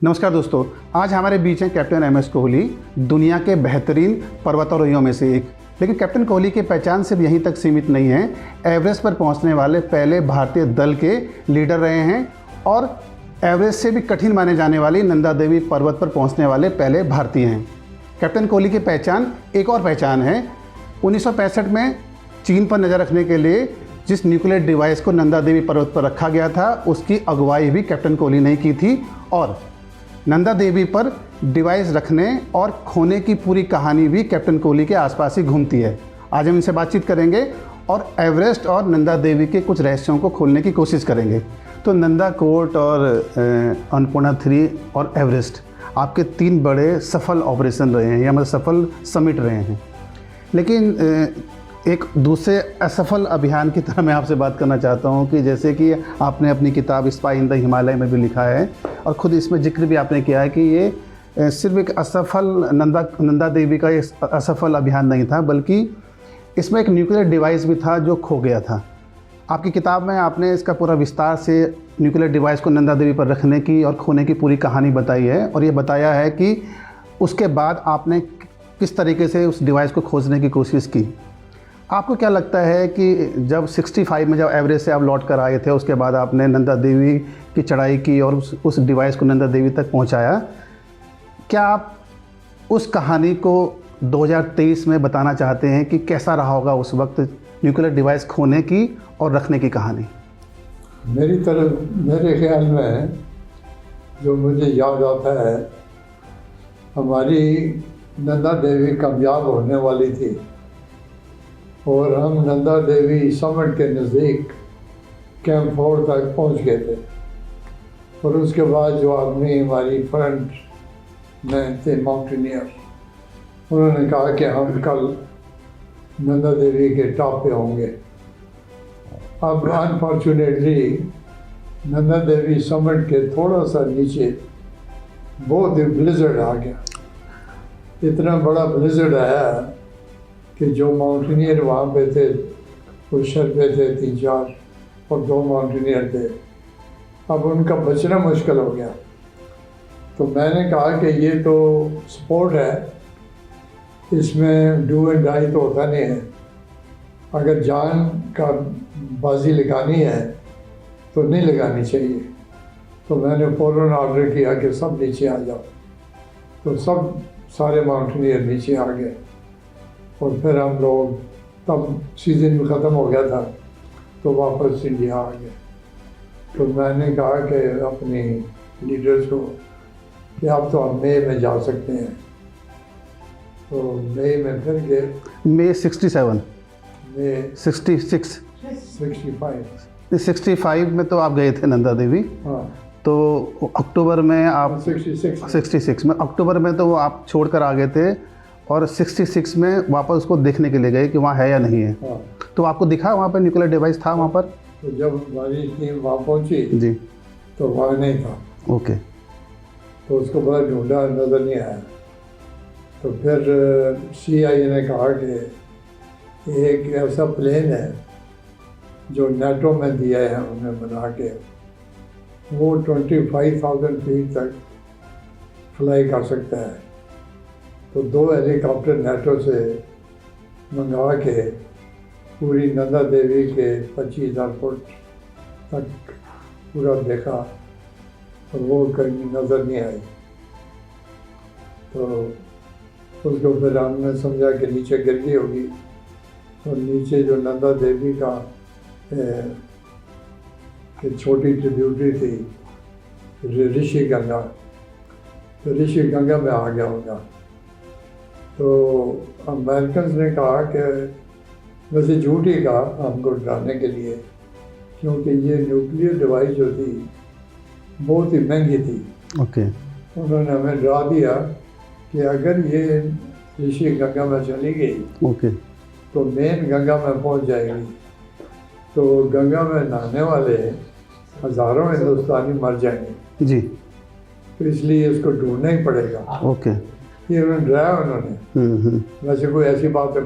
नमस्कार दोस्तों, आज हमारे बीच हैं कैप्टन एमएस कोहली, दुनिया के बेहतरीन पर्वतारोहियों में से एक। लेकिन कैप्टन कोहली की पहचान सिर्फ यहीं तक सीमित नहीं है। एवरेस्ट पर पहुंचने वाले पहले भारतीय दल के लीडर रहे हैं और एवरेस्ट से भी कठिन माने जाने वाली नंदा देवी पर्वत पर पहुंचने वाले पहले भारतीय हैं। कैप्टन कोहली की पहचान एक और पहचान है। 1965 में चीन पर नज़र रखने के लिए जिस न्यूक्लियर डिवाइस को नंदा देवी पर्वत पर रखा गया था, उसकी अगुवाई भी कैप्टन कोहली ने की थी और नंदा देवी पर डिवाइस रखने और खोने की पूरी कहानी भी कैप्टन कोहली के आसपास ही घूमती है। आज हम इनसे बातचीत करेंगे और एवरेस्ट और नंदा देवी के कुछ रहस्यों को खोलने की कोशिश करेंगे। तो नंदा कोट और अन्नपूर्णा 3 और एवरेस्ट आपके 3 बड़े सफल ऑपरेशन रहे हैं या मतलब सफल समिट रहे हैं। लेकिन एक दूसरे असफल अभियान की तरह मैं आपसे बात करना चाहता हूं कि जैसे कि आपने अपनी किताब स्पाई इन द हिमालय में भी लिखा है और ख़ुद इसमें जिक्र भी आपने किया है कि ये सिर्फ एक असफल नंदा देवी का एक असफल अभियान नहीं था, बल्कि इसमें एक न्यूक्लियर डिवाइस भी था जो खो गया था। आपकी किताब में आपने इसका पूरा विस्तार से न्यूक्लियर डिवाइस को नंदा देवी पर रखने की और खोने की पूरी कहानी बताई है और ये बताया है कि उसके बाद आपने किस तरीके से उस डिवाइस को खोजने की कोशिश की। आपको क्या लगता है कि जब 65 में जब एवरेस्ट से आप लौट कर आए थे, उसके बाद आपने नंदा देवी की चढ़ाई की और उस डिवाइस को नंदा देवी तक पहुंचाया, क्या आप उस कहानी को 2023 में बताना चाहते हैं कि कैसा रहा होगा उस वक्त न्यूक्लियर डिवाइस खोने की और रखने की कहानी? मेरे ख्याल में जो मुझे याद आता है, हमारी नंदा देवी कामयाब होने वाली थी और हम नंदा देवी समिट के नज़दीक कैंप 4 तक पहुंच गए थे। और उसके बाद जो आदमी हमारी फ्रंट में थे, माउंटेनियर, उन्होंने कहा कि हम कल नंदा देवी के टॉप पे होंगे। अब अनफॉर्चुनेटली नंदा देवी समिट के थोड़ा सा नीचे बहुत ही ब्लिज़र्ड आ गया। इतना बड़ा ब्लिज़र्ड आया कि जो माउंटेनियर वहाँ पे थे, उस शहर पे थे 3-4 और 2 माउंटेनियर थे। अब उनका बचना मुश्किल हो गया। तो मैंने कहा कि ये तो स्पोर्ट है, इसमें डू एंड डाई तो होता नहीं है। अगर जान का बाजी लगानी है तो नहीं लगानी चाहिए। तो मैंने फ़ौरन ऑर्डर किया कि सब नीचे आ जाओ। तो सारे माउंटेनियर नीचे आ गए और फिर हम लोग, तब सीज़न भी ख़त्म हो गया था, तो वापस इंडिया आ गए। तो मैंने कहा कि अपनी लीडर्स को कि अब तो हम मई में जा सकते हैं। तो मई में फिर गए। मई 67 मई 66 65 65 में तो आप गए थे नंदा देवी। हाँ। तो अक्टूबर में आप 66 में अक्टूबर में तो आप छोड़कर आ गए थे और 66 में वापस उसको देखने के लिए गए कि वहाँ है या नहीं है। हाँ। तो आपको दिखा वहाँ पर न्यूक्लियर डिवाइस था वहाँ पर? तो जब हमारी टीम वहाँ पहुँची जी, तो वहाँ नहीं था। ओके। तो उसको बड़ा ढूंढा, नज़र नहीं आया। तो फिर CIA ने कहा कि एक ऐसा प्लेन है जो नेटो में दिया है उन्हें बना के, वो 25,000 फीट तक फ्लाई कर सकता है। तो 2 हेलीकॉप्टर नेटो से मंगा के पूरी नंदा देवी के 25,000 फुट तक पूरा देखा और वो कहीं नज़र नहीं आई। तो उसको फिर हमने समझा कि नीचे गिर गई होगी। और नीचे जो नंदा देवी का छोटी ट्रिब्यूटरी थी ऋषि गंगा, तो ऋषि गंगा में आ गया होगा। तो अमेरिकन ने कहा कि वैसे झूठ ही कहा हमको डराने के लिए, क्योंकि ये न्यूक्लियर डिवाइस जो थी बहुत ही महंगी थी। ओके। उन्होंने हमें डरा दिया कि अगर ये ऋषि गंगा में चली गई, ओके, तो मेन गंगा में पहुंच जाएगी। तो गंगा में नहाने वाले हज़ारों हिंदुस्तानी मर जाएंगे जी। तो इसलिए इसको ढूंढना ही पड़ेगा। ओके। ये उन्होंने डराया उन्होंने। वैसे कोई ऐसी बात है,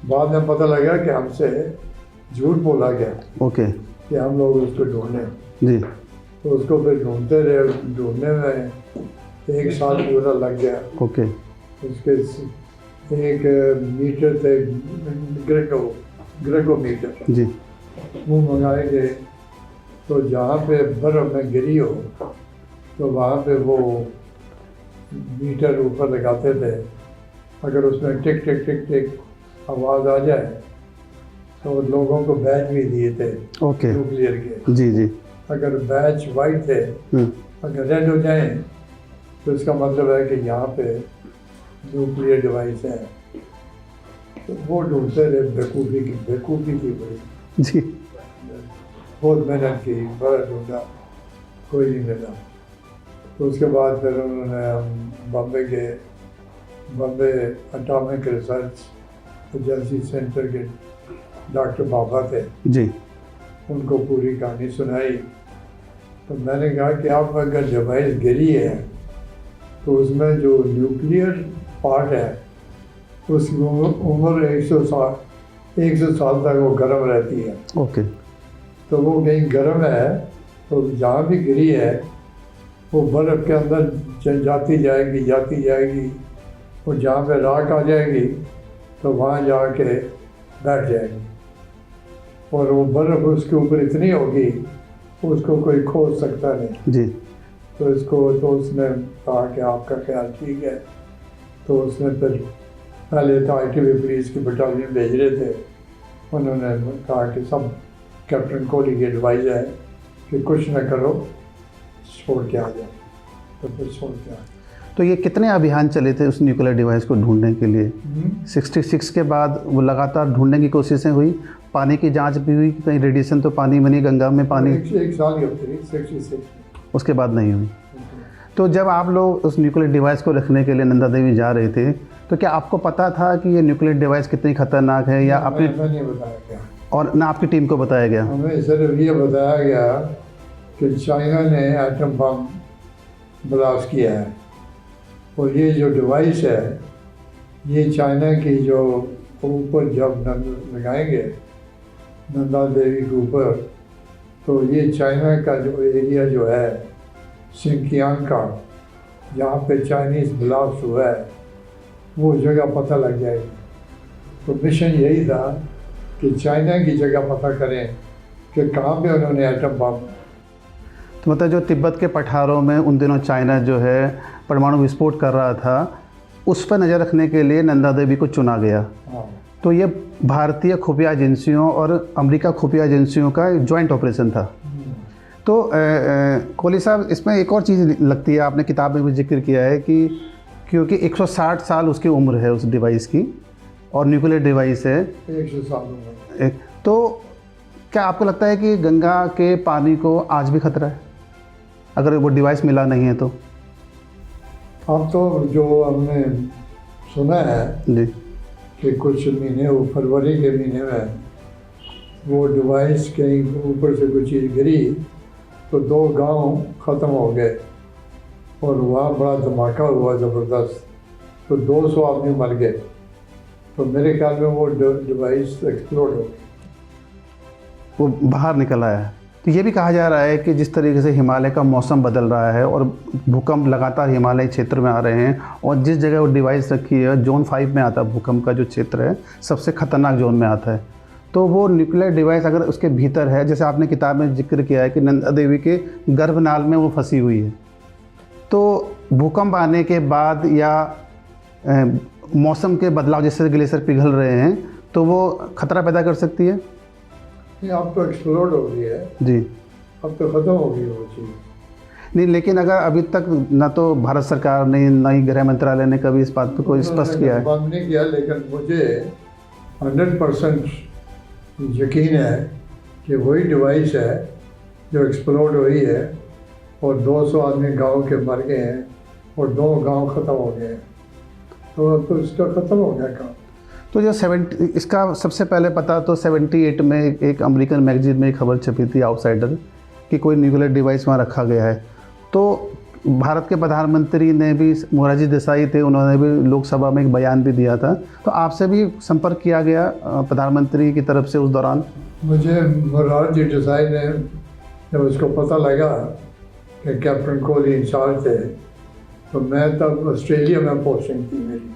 बाद में पता लगा कि हमसे झूठ बोला गया। ओके। कि हम लोग उसको ढूंढें। जी। तो उसको फिर ढूंढते रहे, ढूंढने में 1 साल पूरा लग गया। ओके। उसके एक मीटर थे, ग्रेगोमीटर जी। वो मंगाए गए। तो जहाँ पे बर्फ़ में गिरी हो तो वहाँ पे वो मीटर ऊपर लगाते थे। अगर उसमें टिक टिक टिक टिक आवाज़ आ जाए तो लोगों को बैच भी दिए थे ओके। न्यूक्लियर के। जी जी। अगर बैच वाइट थे, अगर रेड हो जाए तो इसका मतलब है कि यहाँ पे न्यूक्लियर डिवाइस है। तो वो ढूंढते रहे, बेवकूफ़ी की बड़ी। जी। बहुत मेहनत की, बड़ा ढूंढा, कोई नहीं मिला। तो उसके बाद फिर उन्होंने हम बॉम्बे गए। Bombay atomic research agency centre के डॉक्टर बाबा थे, जी। उनको पूरी कहानी सुनाई। तो मैंने कहा कि आप अगर डिवाइस गिरी है तो उसमें जो न्यूक्लियर पार्ट है उसकी उम्र 100 साल तक वो गर्म रहती है। ओके। तो वो कहीं गर्म है तो जहाँ भी गिरी है वो बर्फ़ के अंदर जाती जाएगी और जहाँ पे राख आ जाएगी तो वहाँ जाके बैठ जाएगी। और वो बर्फ़ उसके ऊपर इतनी होगी उसको कोई खोज सकता नहीं। जी। तो उसने कहा कि आपका ख्याल ठीक है। तो उसने फिर पहले तो ITV पुलिस की बटालियन भेज रहे थे। उन्होंने कहा कि सब कैप्टन कोहली की एडवाइस है कि कुछ न करो, छोड़ के आ जाओ। तो फिर छोड़ के आ गए। तो ये कितने अभियान चले थे उस न्यूक्लियर डिवाइस को ढूंढने के लिए? 66 के बाद वो लगातार ढूंढने की कोशिशें हुई, पानी की जांच भी हुई कि कहीं रेडिएशन तो पानी में नहीं, गंगा में पानी। एक साल की होती थी 66। उसके बाद नहीं हुई। तो जब आप लोग उस न्यूक्लियर डिवाइस को रखने के लिए नंदा देवी जा रहे थे तो क्या आपको पता था कि ये न्यूक्लियर डिवाइस कितनी खतरनाक है, या अपनी हमें नहीं बताया गया और ना आपकी टीम को बताया गया? हमें सिर्फ ये बताया गया कि चाइना ने एटम बम ब्लास्ट किया है और ये जो डिवाइस है ये चाइना की जो ऊपर जब लगाएंगे नंदा देवी के ऊपर, तो ये चाइना का जो एरिया जो है सिंकियांग का, जहाँ पे चाइनीज़ ब्लास्ट हुआ है, वो जगह पता लग जाएगी। तो मिशन यही था कि चाइना की जगह पता करें कि कहाँ पे उन्होंने एटम बम। तो मतलब जो तिब्बत के पठारों में उन दिनों चाइना जो है परमाणु विस्फोट कर रहा था, उस पर नज़र रखने के लिए नंदा देवी को चुना गया। हाँ। तो ये भारतीय खुफिया एजेंसियों और अमेरिका खुफिया एजेंसियों का जॉइंट ऑपरेशन था। तो कोहली साहब, इसमें एक और चीज़ लगती है, आपने किताब में भी जिक्र किया है कि क्योंकि 160 साल उसकी उम्र है उस डिवाइस की और न्यूक्लियर डिवाइस है 100 साल उम्र। तो क्या आपको लगता है कि गंगा के पानी को आज भी खतरा है अगर वो डिवाइस मिला नहीं है तो? अब तो जो हमने सुना है जी। कि कुछ महीने, वो फरवरी के महीने में वो डिवाइस कहीं ऊपर से कोई चीज़ गिरी तो 2 गांव ख़त्म हो गए और वहाँ बड़ा धमाका हुआ ज़बरदस्त, तो 200 आदमी मर गए। तो मेरे ख्याल में वो डिवाइस एक्सप्लोड हो गई, वो बाहर निकल आया है। तो ये भी कहा जा रहा है कि जिस तरीके से हिमालय का मौसम बदल रहा है और भूकंप लगातार हिमालय क्षेत्र में आ रहे हैं, और जिस जगह वो डिवाइस रखी है जोन 5 में आता है, भूकंप का जो क्षेत्र है सबसे ख़तरनाक जोन में आता है। तो वो न्यूक्लियर डिवाइस अगर उसके भीतर है, जैसे आपने किताब में जिक्र किया है कि नंदा देवी के गर्भनाल में वो फंसी हुई है, तो भूकंप आने के बाद या मौसम के बदलाव जैसे ग्लेशियर पिघल रहे हैं तो वो खतरा पैदा कर सकती है। नहीं, अब तो एक्सप्लोड हो गई है जी, अब तो ख़त्म हो गई वो चीज़। नहीं, लेकिन अगर अभी तक ना तो भारत सरकार ने, ना ही गृह मंत्रालय ने कभी इस बात पर कोई स्पष्ट किया है। बंद नहीं किया, लेकिन मुझे 100% यकीन है कि वही डिवाइस है जो एक्सप्लोड हुई है और 200 आदमी गांव के मर गए हैं और 2 गांव ख़त्म हो गए हैं। तो इसका ख़त्म हो गया काम। तो जो इसका सबसे पहले पता तो 78 में एक अमेरिकन मैगजीन में एक खबर छपी थी, आउटसाइडर, कि कोई न्यूक्लियर डिवाइस वहाँ रखा गया है। तो भारत के प्रधानमंत्री ने भी, मोरारजी देसाई थे, उन्होंने भी लोकसभा में एक बयान भी दिया था। तो आपसे भी संपर्क किया गया प्रधानमंत्री की तरफ से उस दौरान? मुझे मोरारजी देसाई ने, जब उसको पता लगा कि कैप्टन कोहली इंचार्ज थे, तो मैं तब ऑस्ट्रेलिया में पोस्टिंग थी मेरी।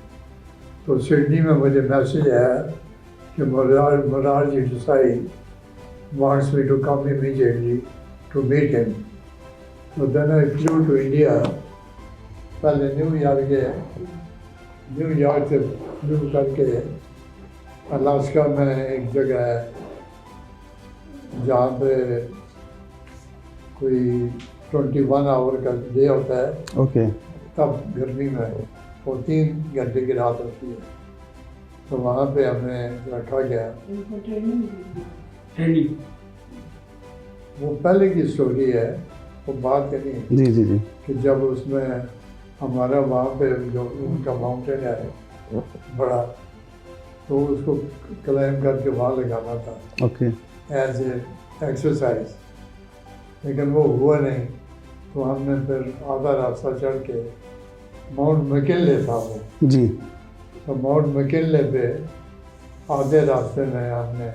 तो सिडनी में मुझे मैसेज आया कि Morarji Desai wants me to come immediately to meet him. So then I flew to India. पहले न्यूयॉर्क गए, न्यूयॉर्क से फ्लू करके अलास्का में एक जगह है जहाँ पे कोई 21 आवर का डे होता है। ओके। तब गर्मी में वो 3 घंटे की रात होती है, तो वहाँ पे हमें रखा गया। ट्रेनिंग वो पहले की स्टोरी है, वो बात का नहीं जी जी जी। कि जब उसमें हमारा वहाँ पे जो उनका माउंटेन है बड़ा, तो उसको क्लाइम करके वहाँ लगाना था ओके। एज ए एक्सरसाइज, लेकिन वो हुआ नहीं। तो हमने फिर आधा रास्ता चढ़ के माउंट मैकिनले था वो, जी तो माउंट मैकिनले पे आधे रास्ते में हमने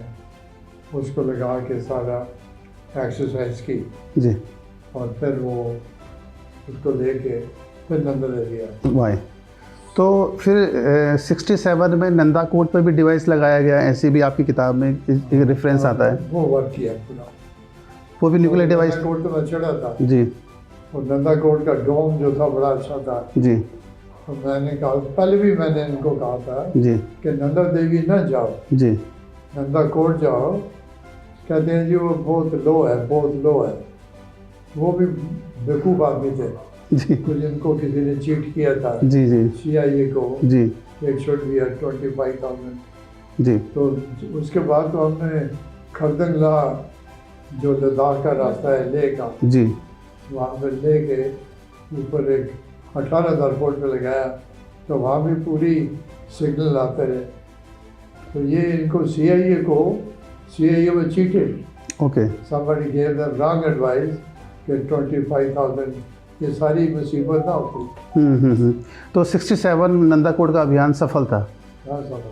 उसको लगा के सारा एक्सरसाइज की, जी। और फिर वो उसको लेके फिर नंदा देवी आए। वाह। तो फिर 67 में नंदा कोट पर भी डिवाइस लगाया गया, ऐसी भी आपकी किताब में एक रेफरेंस आता है। वो वर्क किया पूरा, वो भी न्यूक्लियर डिवाइस। नंदा कोट तो मैं चढ़ा था, जी और नंदा कोट का डोम जो था बड़ा अच्छा था। जी तो मैंने कहा, पहले भी मैंने इनको कहा था जी कि नंदा देवी न जाओ, जी नंदा कोट जाओ। कहते हैं जी वो बहुत लो है, बहुत लो है। वो भी बेवकूफ़ आदमी थे, जी कुछ इनको किसी ने चीट किया था जी जी CIA को, जी इट शुड बी 25,000। जी तो उसके बाद तो हमने खरदंगला जो लद्दाख का रास्ता है लेह का, जी वहाँ पर ले के ऊपर एक 18,000 फुट पे लगाया, तो वहाँ भी पूरी सिग्नल आते रहे। तो ये इनको CIA was cheated. Okay. Somebody gave them wrong advice कि 25,000 ये सारी मुसीबत ना होती। तो 67 नंदा कोट का अभियान सफल था। हाँ सब।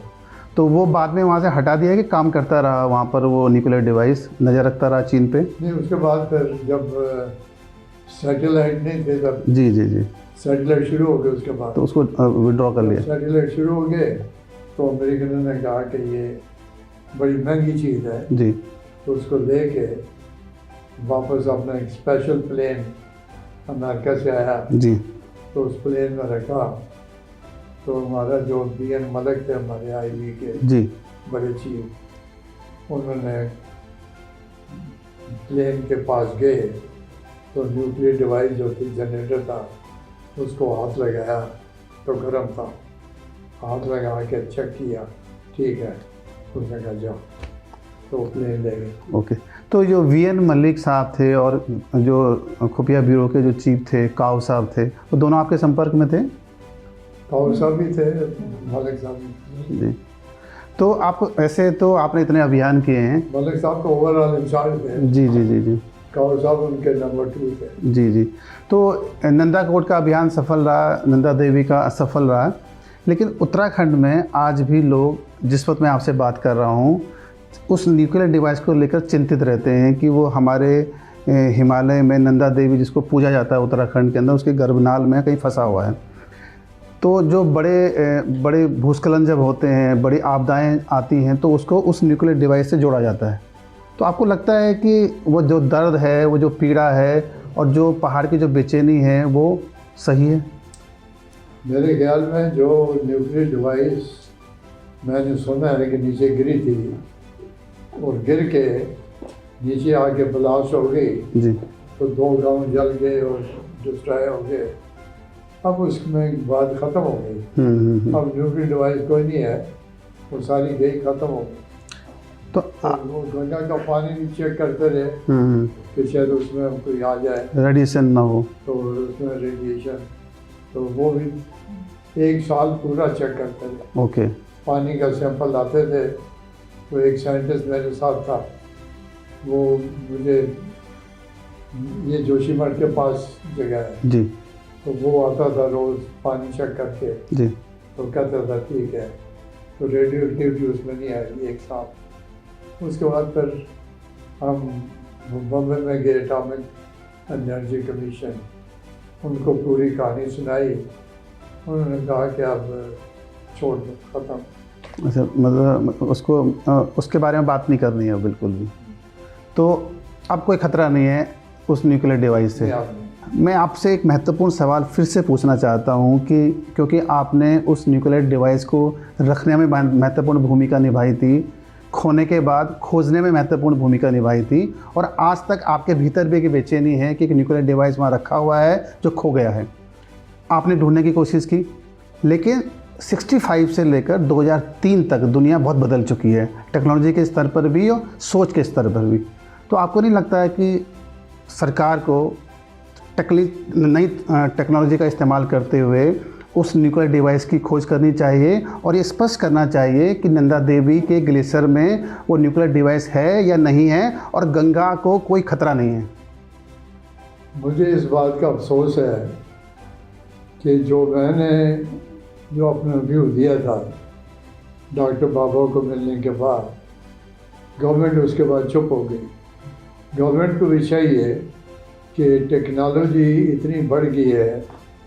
तो वो बाद में वहाँ से हटा दिया कि काम करता रहा वहाँ पर, वो न्यूक्लियर डिवाइस नज़र रखता रहा चीन पे। नहीं, उसके बाद फिर जब सैटेलाइट नहीं थे तब जी जी जी। सैटेलाइट शुरू हो गए उसके बाद, तो उसको विड्रॉ कर लिया। सैटेलाइट शुरू हो गए तो अमेरिकनों ने कहा कि ये बड़ी महंगी चीज़ है, जी तो उसको लेके वापस अपना एक स्पेशल प्लेन अमेरिका से आया, जी तो उस प्लेन में रखा। तो हमारा जो BN मलिक थे हमारे IB के जी बड़े चीफ, उन्होंने प्लेन के पास गए तो न्यूक्लियर डिवाइस जो थी जनरेटर था उसको हाथ लगाया तो गर्म था, हाथ लगा के चेक किया, ठीक है, उसने कहा जाओ, तो प्लेन ले गए। ओके। तो जो VN मलिक साहब थे और जो खुफिया ब्यूरो के जो चीफ थे काव साहब थे, वो दोनों आपके संपर्क में थे? काऊ साहब भी थे, मलिक साहब भी थे। जी। तो आप ऐसे तो आपने इतने अभियान किए हैं। मलिक साहब तो ओवरऑल इंचार्ज थे, जी जी जी जी काऊ साहब उनके नंबर 2 थे। जी जी। तो नंदा कोट का अभियान सफल रहा, नंदा देवी का असफल रहा, लेकिन उत्तराखंड में आज भी लोग, जिस वक्त मैं आपसे बात कर रहा हूँ, उस न्यूक्लियर डिवाइस को लेकर चिंतित रहते हैं कि वो हमारे हिमालय में नंदा देवी जिसको पूजा जाता है उत्तराखंड के अंदर, उसके गर्भनाल में कहीं फंसा हुआ है। तो जो बड़े भूस्खलन जब होते हैं, बड़ी आपदाएं आती हैं, तो उसको उस न्यूक्लियर डिवाइस से जोड़ा जाता है। तो आपको लगता है कि वो जो दर्द है, वो जो पीड़ा है और जो पहाड़ की जो बेचैनी है, वो सही है? मेरे ख्याल में जो न्यूक्लियर डिवाइस मैंने सुना है कि नीचे गिरी थी और गिर के नीचे आके ब्लास्ट हो गई, जी तो 2 गांव जल गए और डिस्ट्रॉय हो गए। अब उसमें बात ख़त्म हो गई। अब न्यूक्लियर डिवाइस कोई नहीं है, वो सारी गई, ख़त्म हो गई। तो वो गंगा का पानी चेक करते रहे कि शायद उसमें कोई आ जाए, रेडिएशन ना हो, तो उसमें रेडिएशन, तो वो भी 1 साल पूरा चेक करते रहे। ओके। पानी का सैंपल लाते थे, तो एक साइंटिस्ट मेरे साथ था, वो मुझे, ये जोशीमठ के पास जगह है, जी तो वो आता था रोज़ पानी चेक करके, जी तो कहता था ठीक है, तो रेडियो एक्टिविटी उसमें नहीं आई 1 साल। उसके बाद फिर हम बम्बई में गए, एटॉमिक एनर्जी कमीशन, उनको पूरी कहानी सुनाई। उन्होंने कहा कि अब छोड़ दो, ख़त्म। अच्छा, मतलब उसको उसके बारे में बात नहीं करनी है बिल्कुल भी। तो अब कोई ख़तरा नहीं है उस न्यूक्लियर डिवाइस से। मैं आपसे एक महत्वपूर्ण सवाल फिर से पूछना चाहता हूं कि क्योंकि आपने उस न्यूक्लियर डिवाइस को रखने में महत्वपूर्ण भूमिका निभाई थी, खोने के बाद खोजने में महत्वपूर्ण भूमिका निभाई थी, और आज तक आपके भीतर भी एक बेचैनी है कि एक न्यूक्लियर डिवाइस वहाँ रखा हुआ है जो खो गया है। आपने ढूंढने की कोशिश की, लेकिन 65 से लेकर 2003 तक दुनिया बहुत बदल चुकी है, टेक्नोलॉजी के स्तर पर भी और सोच के स्तर पर भी। तो आपको नहीं लगता है कि सरकार को नई टेक्नोलॉजी का इस्तेमाल करते हुए उस न्यूक्लियर डिवाइस की खोज करनी चाहिए और ये स्पष्ट करना चाहिए कि नंदा देवी के ग्लेशियर में वो न्यूक्लियर डिवाइस है या नहीं है और गंगा को कोई खतरा नहीं है? मुझे इस बात का अफसोस है कि मैंने जो अपना व्यू दिया था डॉक्टर बाबा को मिलने के बाद, गवर्नमेंट उसके बाद चुप हो गई। गवर्नमेंट को भी चाहिए कि टेक्नोलॉजी इतनी बढ़ गई है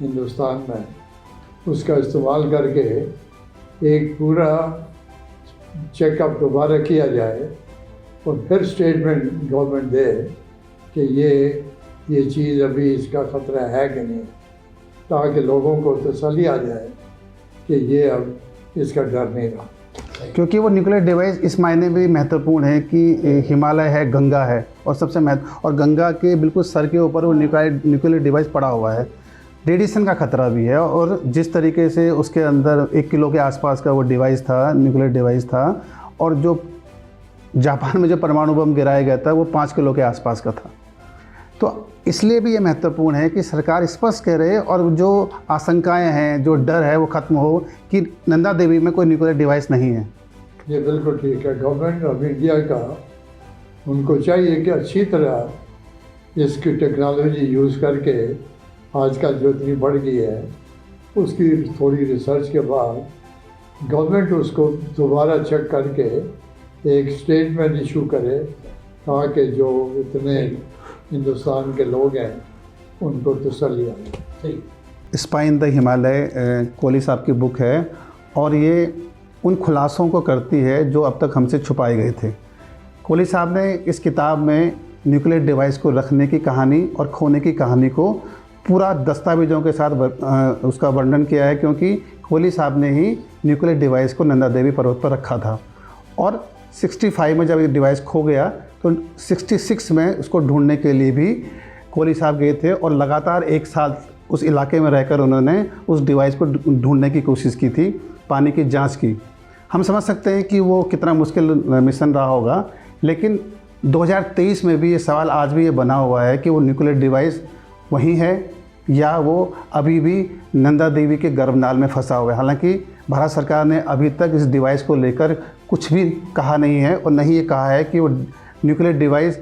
हिंदुस्तान में, उसका इस्तेमाल करके एक पूरा चेकअप दोबारा किया जाए और फिर स्टेटमेंट गवर्नमेंट दे कि ये चीज़ अभी इसका ख़तरा है कि नहीं, ताकि लोगों को तसल्ली आ जाए कि ये अब इसका डर नहीं रहा। क्योंकि वो न्यूक्लियर डिवाइस इस मायने में भी महत्वपूर्ण है कि हिमालय है, गंगा है, और सबसे और गंगा के बिल्कुल सर के ऊपर वो न्यूक्लियर डिवाइस पड़ा हुआ है। रेडिएशन का खतरा भी है, और जिस तरीके से उसके अंदर 1 किलो के आसपास का वो डिवाइस था, न्यूक्लियर डिवाइस था, और जो जापान में जो परमाणु बम गिराया गया था वो 5 किलो के आसपास का था। तो इसलिए भी ये महत्वपूर्ण है कि सरकार स्पष्ट कह रहे और जो आशंकाएं हैं, जो डर है, वो ख़त्म हो कि नंदा देवी में कोई न्यूक्लियर डिवाइस नहीं है। ये बिल्कुल ठीक है। गवर्नमेंट ऑफ इंडिया का उनको चाहिए कि अच्छी तरह इसकी टेक्नोलॉजी यूज़ करके, आजकल जो इतनी बढ़ गई है, उसकी थोड़ी रिसर्च के बाद गवर्नमेंट उसको दोबारा चेक करके एक स्टेटमेंट इशू करे, ताकि जो इतने हिंदुस्तान के लोग हैं उनको तसल्ली आए। Spy in the Himalaya Kohli साहब की बुक है, और ये उन खुलासों को करती है जो अब तक हमसे छुपाए गए थे। कोहली साहब ने इस किताब में न्यूक्लियर डिवाइस को रखने की कहानी और खोने की कहानी को पूरा दस्तावेज़ों के साथ उसका वर्णन किया है, क्योंकि कोहली साहब ने ही न्यूक्लियर डिवाइस को नंदा देवी पर्वत पर रखा था, और 65 में जब ये डिवाइस खो गया तो 66 में उसको ढूंढने के लिए भी कोहली साहब गए थे, और लगातार 1 साल उस इलाके में रहकर उन्होंने उस डिवाइस को ढूंढने की कोशिश की थी, पानी की जांच की। हम समझ सकते हैं कि वो कितना मुश्किल मिशन रहा होगा, लेकिन 2023 में भी ये सवाल आज भी ये बना हुआ है कि वो न्यूक्लियर डिवाइस वहीं है या वो अभी भी नंदा देवी के गर्भनाल में फंसा हुआ है। हालांकि भारत सरकार ने अभी तक इस डिवाइस को लेकर कुछ भी कहा नहीं है, और नहीं ये कहा है कि वो न्यूक्लियर डिवाइस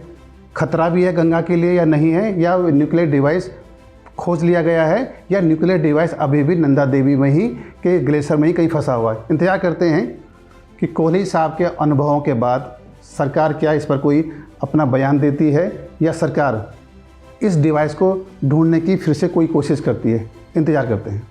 खतरा भी है गंगा के लिए या नहीं है, या न्यूक्लियर डिवाइस खोज लिया गया है, या न्यूक्लियर डिवाइस अभी भी नंदा देवी में ही के ग्लेशियर में ही कहीं फंसा हुआ है। इंतजार करते हैं कि कोहली साहब के अनुभवों के बाद सरकार क्या इस पर कोई अपना बयान देती है, या सरकार इस डिवाइस को ढूंढने की फिर से कोई कोशिश करती है। इंतज़ार करते हैं।